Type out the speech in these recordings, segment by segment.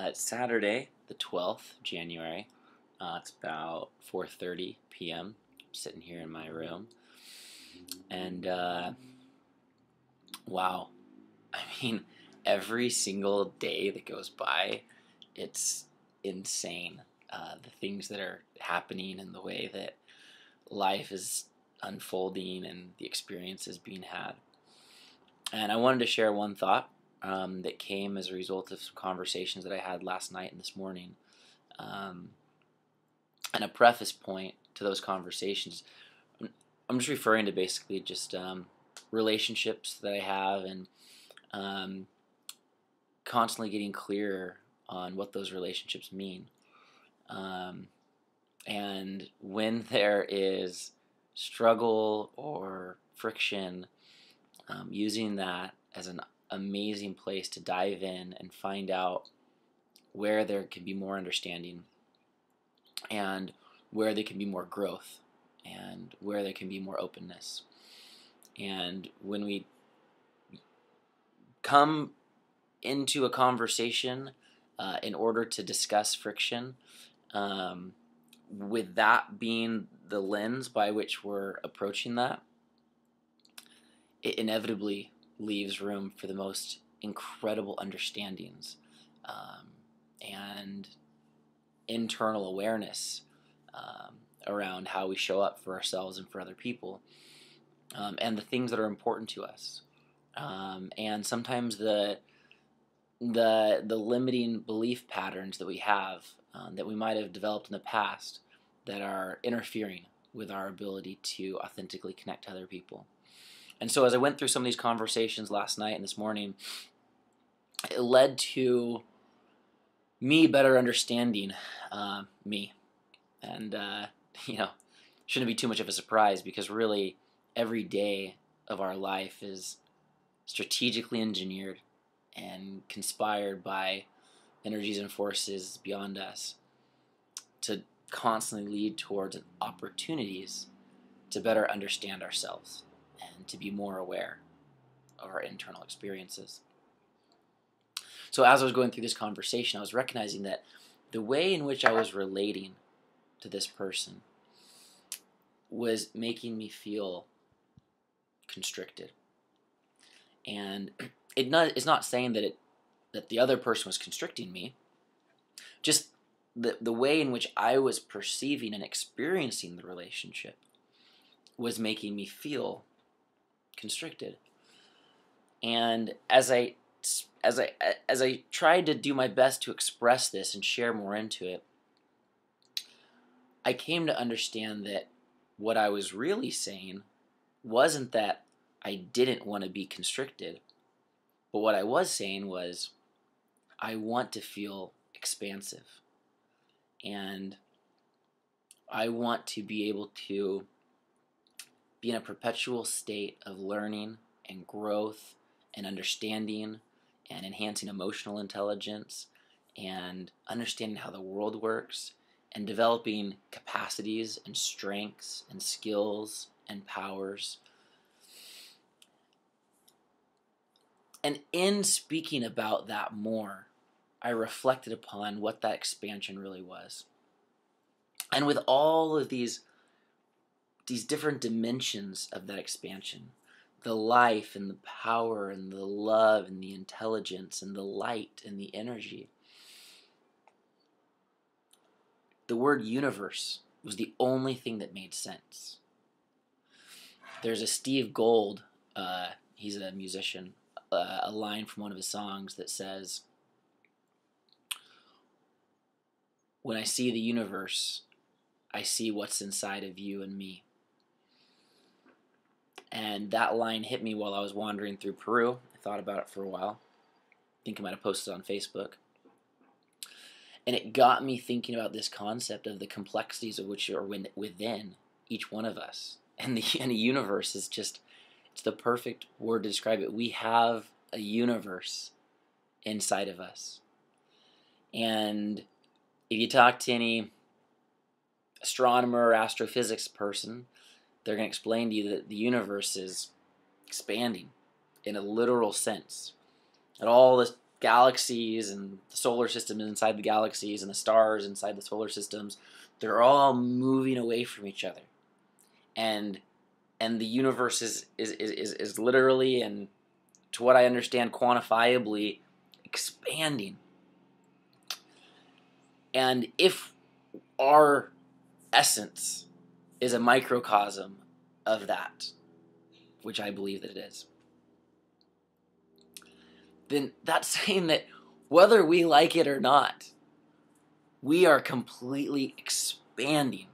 It's Saturday, the 12th of January. It's about 4:30 p.m. I'm sitting here in my room, and wow, I mean, every single day that goes by, it's insane. The things that are happening and the way that life is unfolding and the experiences being had. And I wanted to share one thought that came as a result of some conversations that I had last night and this morning. Um, and a preface point to those conversations, I'm just referring to basically just relationships that I have and um, constantly getting clearer on what those relationships mean. Um, and when there is struggle or friction, using that as an amazing place to dive in and find out where there can be more understanding and where there can be more growth and where there can be more openness. And when we come into a conversation in order to discuss friction, with that being the lens by which we're approaching that, it inevitably leaves room for the most incredible understandings and internal awareness around how we show up for ourselves and for other people, and the things that are important to us. And sometimes the limiting belief patterns that we have that we might have developed in the past that are interfering with our ability to authentically connect to other people. And so as I went through some of these conversations last night and this morning, it led to me better understanding me. And, shouldn't be too much of a surprise because really every day of our life is strategically engineered and conspired by energies and forces beyond us to constantly lead towards opportunities to better understand ourselves and to be more aware of our internal experiences. So as I was going through this conversation, I was recognizing that the way in which I was relating to this person was making me feel constricted. And it's not saying that the other person was constricting me, just the way in which I was perceiving and experiencing the relationship was making me feel constricted. And as I tried to do my best to express this and share more into it, I came to understand that what I was really saying wasn't that I didn't want to be constricted, but what I was saying was I want to feel expansive, and I want to be able to be in a perpetual state of learning and growth and understanding and enhancing emotional intelligence and understanding how the world works and developing capacities and strengths and skills and powers. And in speaking about that more, I reflected upon what that expansion really was. And with all of these different dimensions of that expansion, the life and the power and the love and the intelligence and the light and the energy, the word universe was the only thing that made sense. There's a Steve Gold, he's a musician, a line from one of his songs that says, "When I see the universe, I see what's inside of you and me." And that line hit me while I was wandering through Peru. I thought about it for a while. I think I might have posted it on Facebook. And it got me thinking about this concept of the complexities of which are within each one of us. And the universe is just, it's the perfect word to describe it. We have a universe inside of us. And if you talk to any astronomer or astrophysics person, they're going to explain to you that the universe is expanding in a literal sense. That all the galaxies and the solar system inside the galaxies and the stars inside the solar systems, they're all moving away from each other. And the universe is literally, and to what I understand, quantifiably expanding. And if our essence is a microcosm of that, which I believe that it is, then that's saying that whether we like it or not, we are completely expanding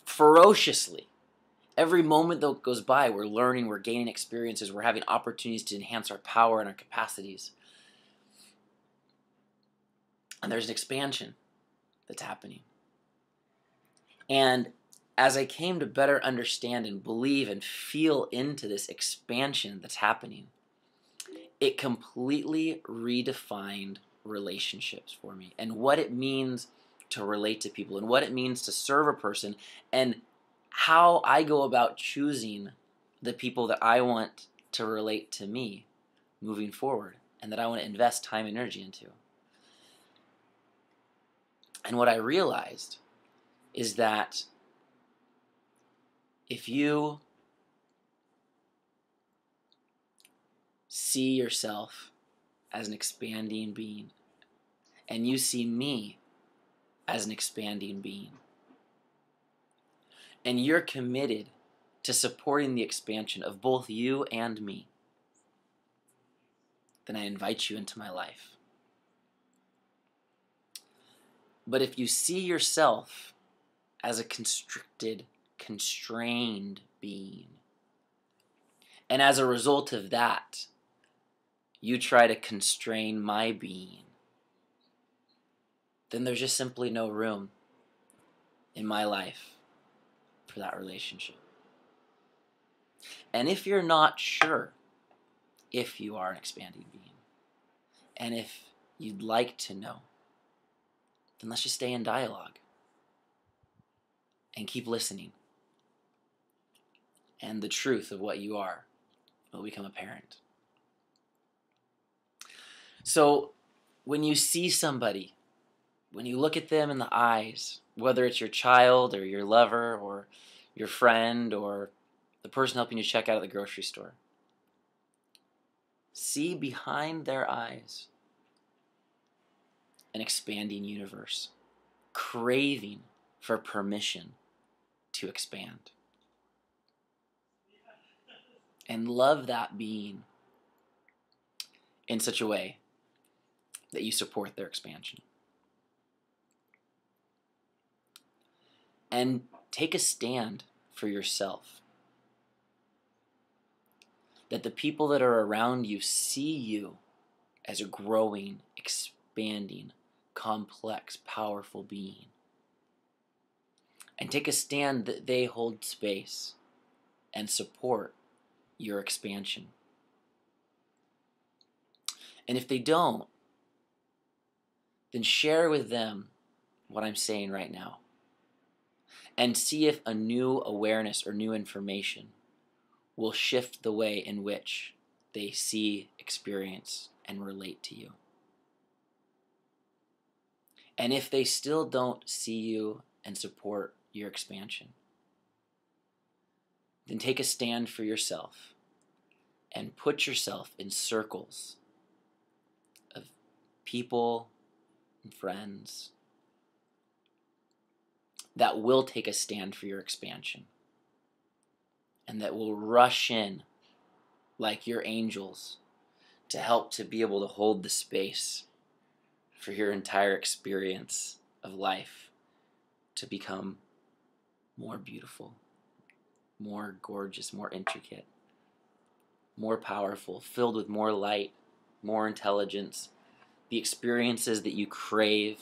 ferociously. Every moment that goes by, we're learning, we're gaining experiences, we're having opportunities to enhance our power and our capacities. And there's an expansion that's happening. And as I came to better understand and believe and feel into this expansion that's happening, it completely redefined relationships for me and what it means to relate to people and what it means to serve a person and how I go about choosing the people that I want to relate to me moving forward and that I want to invest time and energy into. And what I realized is that if you see yourself as an expanding being, and you see me as an expanding being, and you're committed to supporting the expansion of both you and me, then I invite you into my life. But if you see yourself as a constricted, constrained being, and as a result of that, you try to constrain my being, then there's just simply no room in my life for that relationship. And if you're not sure if you are an expanding being, and if you'd like to know, then let's just stay in dialogue and keep listening. And the truth of what you are will become apparent. So when you see somebody, when you look at them in the eyes, whether it's your child or your lover or your friend or the person helping you check out at the grocery store, see behind their eyes an expanding universe, craving for permission to expand. And love that being in such a way that you support their expansion. And take a stand for yourself. That the people that are around you see you as a growing, expanding, complex, powerful being. And take a stand that they hold space and support your expansion. And if they don't, then share with them what I'm saying right now. And see if a new awareness or new information will shift the way in which they see, experience, and relate to you. And if they still don't see you and support your expansion, then take a stand for yourself and put yourself in circles of people and friends that will take a stand for your expansion and that will rush in like your angels to help to be able to hold the space for your entire experience of life to become more beautiful, more gorgeous, more intricate, more powerful, filled with more light, more intelligence, the experiences that you crave,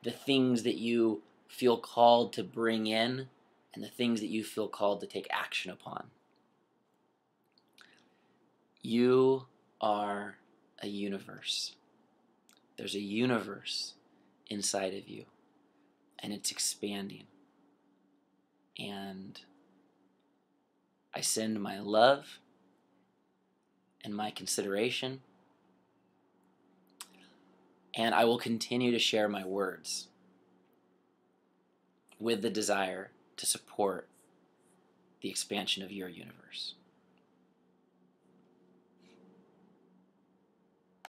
the things that you feel called to bring in, and the things that you feel called to take action upon. You are a universe. There's a universe inside of you, and it's expanding. And I send my love and my consideration And I will continue to share my words with the desire to support the expansion of your universe.